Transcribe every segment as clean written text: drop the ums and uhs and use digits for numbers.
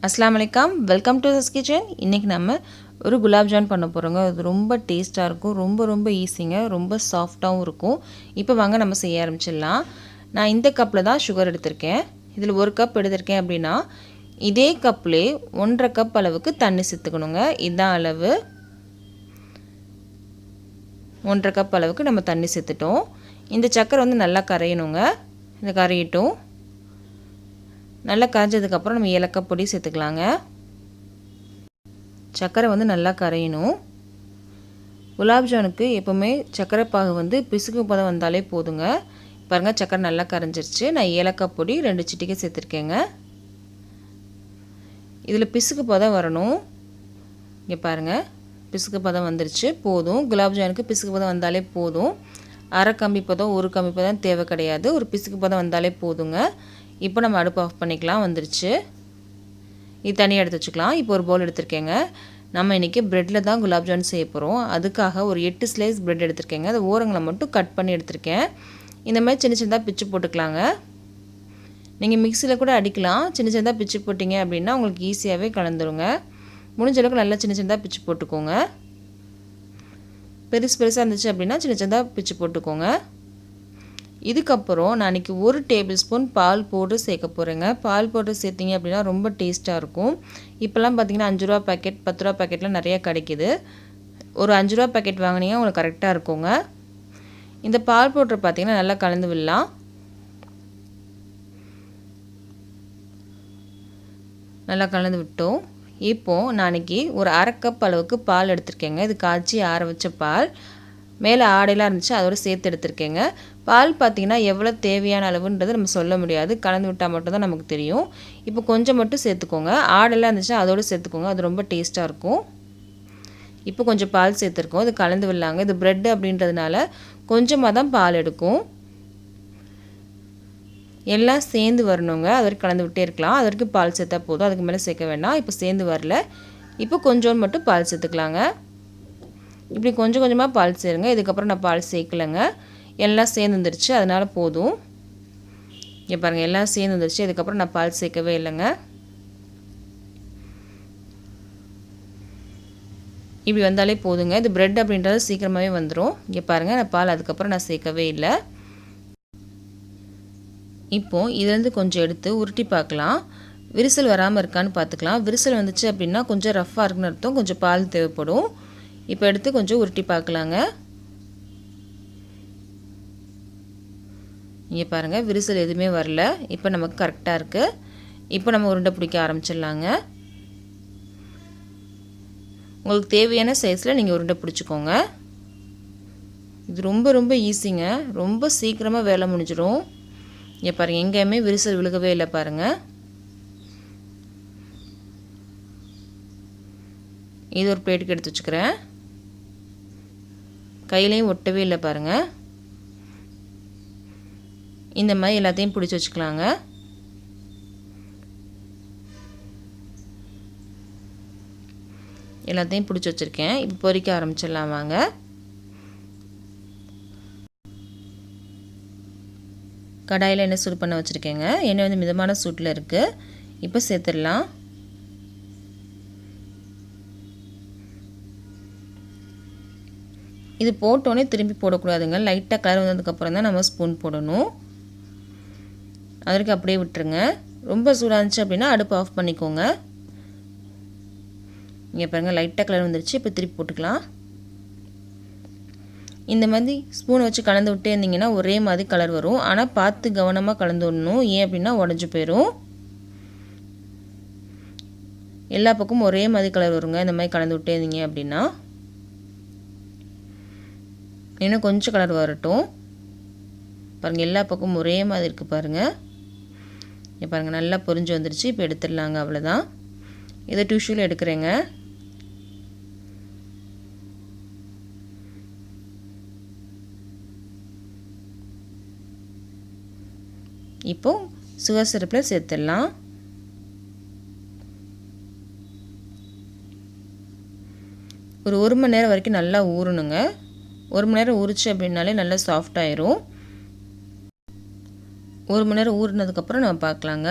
அஸ்ஸலாமு அலைக்கும் welcome to this kitchen. இன்றைக்கி நம்ம ஒரு குலாப் ஜான் பண்ண போகிறோங்க. அது ரொம்ப டேஸ்ட்டாக இருக்கும், ரொம்ப ஈஸிங்க, ரொம்ப சாஃப்டாகவும் இருக்கும். இப்போ வாங்க நம்ம செய்ய ஆரம்பிச்சிடலாம். நான் இந்த கப்பில் தான் சுகர் எடுத்திருக்கேன். இதில் ஒரு கப் எடுத்திருக்கேன் அப்படின்னா இதே கப்லேயே 1.5 கப் அளவுக்கு தண்ணி சேர்த்துக்கணுங்க. இதுதான் அளவு. 1.5 கப் அளவுக்கு நம்ம தண்ணி சேர்த்துட்டோம். இந்த சக்கரை வந்து நல்லா கரையணுங்க. இந்த கரையிட்டும். நல்லா கரைஞ்சதுக்கப்புறம் நம்ம ஏலக்காய் பொடி சேர்த்துக்கலாங்க. சர்க்கரை வந்து நல்லா கரையணும். குலாப் ஜானுக்கு எப்போவுமே சர்க்கரை பாகு வந்து பிசுக்கு பதம் வந்தாலே போதுங்க. பாருங்கள், சர்க்கரை நல்லா கரைஞ்சிருச்சு. நான் ஏலக்காய் பொடி 2 சிட்டிகை சேர்த்துருக்கேங்க. இதில் பிசுக்கு பதம் வரணும். இங்கே பாருங்கள், பிசுக்கு பதம் வந்துருச்சு, போதும். குலாப் ஜானுக்கு பிசுக்கு பதம் வந்தாலே போதும். அரை கம்பி பதம், ஒரு கம்பி பதம் தேவை கிடையாது. ஒரு பிசுக்கு பதம் வந்தாலே போதுங்க. இப்போ நம்ம அடுப்பு ஆஃப் பண்ணிக்கலாம். வந்துருச்சு. இது தனியாக எடுத்து வச்சுக்கலாம். இப்போ ஒரு பவுல் எடுத்துருக்கேங்க. நம்ம இன்றைக்கி ப்ரெட்டில் தான் குலாப் ஜான் செய்ய போகிறோம். அதுக்காக ஒரு 8 ஸ்லைஸ் ப்ரெட் எடுத்துருக்கேங்க. அது ஓரங்களை மட்டும் கட் பண்ணி எடுத்துருக்கேன். இந்த மாதிரி சின்ன சின்னதாக பிச்சு போட்டுக்கலாங்க. நீங்கள் மிக்சியில் கூட அடிக்கலாம். சின்ன சின்னதாக பிச்சு போட்டிங்க அப்படின்னா உங்களுக்கு ஈஸியாகவே கலந்துருங்க. முடிஞ்ச அளவுக்கு நல்லா சின்ன சின்னதாக பிச்சு போட்டுக்கோங்க. பெருசாக இருந்துச்சு அப்படின்னா சின்ன சின்னதாக பிச்சு போட்டுக்கோங்க. இதுக்கப்புறம் நான் இன்றைக்கி 1 டேபிள் ஸ்பூன் பால் போட்டு சேர்க்க போகிறேங்க. பால் போட்டு சேர்த்திங்க அப்படின்னா ரொம்ப டேஸ்ட்டாக இருக்கும். இப்போல்லாம் பார்த்திங்கன்னா 5 ரூபா பேக்கெட், 10 ரூபா பேக்கெட்லாம் நிறையா கிடைக்கிது. ஒரு 5 ரூபா பேக்கெட் வாங்கினீங்க உங்களுக்கு கரெக்டாக இருக்குங்க. இந்த பால் பவுடர் பார்த்திங்கன்னா நல்லா கலந்து விடலாம். நல்லா கலந்து விட்டோம். இப்போது நான் இன்றைக்கி ஒரு அரை கப் அளவுக்கு பால் எடுத்திருக்கேங்க. இது காய்ச்சி ஆற வச்ச பால். மேலே ஆடையெல்லாம் இருந்துச்சு, அதோடு சேர்த்து எடுத்திருக்கேங்க. பால் பார்த்திங்கன்னா எவ்வளோ தேவையான அளவுன்றது நம்ம சொல்ல முடியாது. கலந்து விட்டால் மட்டும்தான் நமக்கு தெரியும். இப்போ கொஞ்சம் மட்டும் சேர்த்துக்கோங்க. ஆடையெல்லாம் இருந்துச்சுன்னா அதோடு சேர்த்துக்கோங்க. அது ரொம்ப டேஸ்ட்டாக இருக்கும். இப்போ கொஞ்சம் பால் சேர்த்துருக்கோம். இது கலந்து விடலாங்க. இது ப்ரெட் அப்படின்றதுனால கொஞ்சமாக தான் பால் எடுக்கும். எல்லாம் சேர்ந்து வரணுங்க. அது வரைக்கும் கலந்து விட்டே இருக்கலாம். அது வரைக்கும் பால் சேர்த்தா போதும், அதுக்கு மேலே சேர்க்க வேண்டாம். இப்போ சேர்ந்து வரல. இப்போ கொஞ்சோண்டு மட்டும் பால் சேர்த்துக்கலாங்க. இப்படி கொஞ்சம் கொஞ்சமாக பால் சேருங்க. இதுக்கப்புறம் நான் பால் சேர்க்கலைங்க. எல்லாம் சேர்ந்து வந்துருச்சு, அதனால் போதும். இங்கே பாருங்கள், எல்லாம் சேர்ந்து வந்துருச்சு. இதுக்கப்புறம் நான் பால் சேர்க்கவே இல்லைங்க. இப்படி வந்தாலே போதுங்க. இது ப்ரெட் அப்படின்றது சீக்கிரமாகவே வந்துடும். இங்கே பாருங்கள், நான் பால் அதுக்கப்புறம் நான் சேர்க்கவே இல்லை. இப்போது இதுலேருந்து கொஞ்சம் எடுத்து உருட்டி பார்க்கலாம். விரிசல் வராமல் இருக்கான்னு பார்த்துக்கலாம். விரிசல் வந்துச்சு அப்படின்னா கொஞ்சம் ரஃப்பாக இருக்குன்னு அர்த்தம். கொஞ்சம் பால் தேவைப்படும். இப்போ எடுத்து கொஞ்சம் உருட்டி பார்க்கலாங்க. இங்கே பாருங்கள், விரிசல் எதுவுமே வரல. இப்போ நமக்கு கரெக்டாக இருக்குது. இப்போ நம்ம உருண்டை பிடிக்க ஆரம்பிச்சிடலாங்க. உங்களுக்கு தேவையான சைஸில் நீங்கள் உருண்டை பிடிச்சிக்கோங்க. இது ரொம்ப ஈஸிங்க. ரொம்ப சீக்கிரமாக வேலை முடிஞ்சிடும். இங்கே பாருங்கள், எங்கேயுமே விரிசல் விழுகவே இல்லை பாருங்கள். இது ஒரு பிளேட்டுக்கு எடுத்து வச்சுக்கிறேன். கையிலையும் ஒட்டவே இல்லை பாருங்கள். இந்த மாதிரி எல்லாத்தையும் பிடிச்சி வச்சுக்கலாங்க. எல்லாத்தையும் பிடிச்சி வச்சுருக்கேன். இப்போ பொரிக்க ஆரம்பிச்சிடலாம் வாங்க. கடாயில் எண்ணெய் சூடு பண்ண வச்சுருக்கேங்க. எண்ணெய் வந்து மிதமான சூட்டில் இருக்குது. இப்போ சேர்த்துடலாம். இது போட்டோன்னே திரும்பி போடக்கூடாதுங்க. லைட்டாக கலர் வந்ததுக்கப்புறம் தான் நம்ம ஸ்பூன் போடணும். அதற்கு அப்படியே விட்டுருங்க. ரொம்ப சூடாக இருந்துச்சு அப்படின்னா அடுப்பு ஆஃப் பண்ணிக்கோங்க. இங்கே பாருங்கள், லைட்டாக கலர் வந்துருச்சு. இப்போ திருப்பி போட்டுக்கலாம். இந்த மாதிரி ஸ்பூனை வச்சு கலந்து விட்டே இருந்தீங்கன்னா ஒரே மாதிரி கலர் வரும். ஆனால் பார்த்து கவனமாக கலந்து விடணும். ஏன் அப்படின்னா உடஞ்சி போயிடும். எல்லா பக்கமும் ஒரே மாதிரி கலர் வருங்க. இந்த மாதிரி கலந்து விட்டே இருந்தீங்க அப்படின்னா இன்னும் கொஞ்சம் கலர் வரட்டும். பாருங்கள், எல்லா பக்கமும் ஒரே மாதிரி இருக்குது பாருங்கள். இங்கே பாருங்கள், நல்லா பொரிஞ்சு வந்துருச்சு. இப்போ எடுத்துடலாங்க. அவ்வளோதான். இதை டிஷ்யூவில் எடுக்கிறேங்க. இப்போது சுகர் சிரப்பில் சேர்த்துடலாம். ஒரு 1 மணி நேரம் வரைக்கும் நல்லா ஊறணுங்க. 1 மணி நேரம் ஊறிச்சு அப்படின்னாலே நல்லா சாஃப்டாயிரும். 1 மணி நேரம் ஊறினதுக்கப்புறம் நம்ம பார்க்கலாங்க.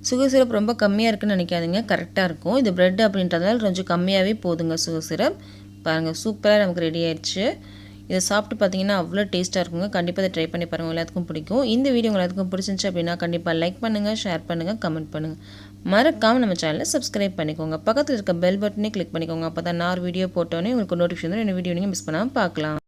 சுகர் சிரப் ரொம்ப கம்மியாக இருக்குன்னு நினைக்காதீங்க, கரெக்டாக இருக்கும். இது பிரெட் அப்படின்றதால கொஞ்சம் கம்மியாகவே போதுங்க சுகர் சிரப். பாருங்கள், சூப்பராக நமக்கு ரெடி ஆயிடுச்சு. இதை சாப்பிட்டு பார்த்தீங்கன்னா அவ்வளோ டேஸ்ட்டாக இருக்குங்க. கண்டிப்பாக இதை ட்ரை பண்ணி பாருங்கள், எல்லாத்துக்கும் பிடிக்கும். இந்த வீடியோ எல்லாத்துக்கும் பிடிச்சிருந்துச்சு அப்படின்னா கண்டிப்பாக லைக் பண்ணுங்கள், ஷேர் பண்ணுங்கள், கமெண்ட் பண்ணுங்கள். மறக்காமல் நம்ம சேனலை சப்ஸ்கிரைப் பண்ணிக்கோங்க. பக்கத்தில் இருக்க பெல் பட்டனே கிளிக் பண்ணிக்கோங்க. அப்போ தான் நான் வீடியோ போட்டோன்னே உங்களுக்கு நோட்டிஃபிகேஷன் இந்த வீடியோ நீங்கள் மிஸ் பண்ணாமல் பார்க்கலாம்.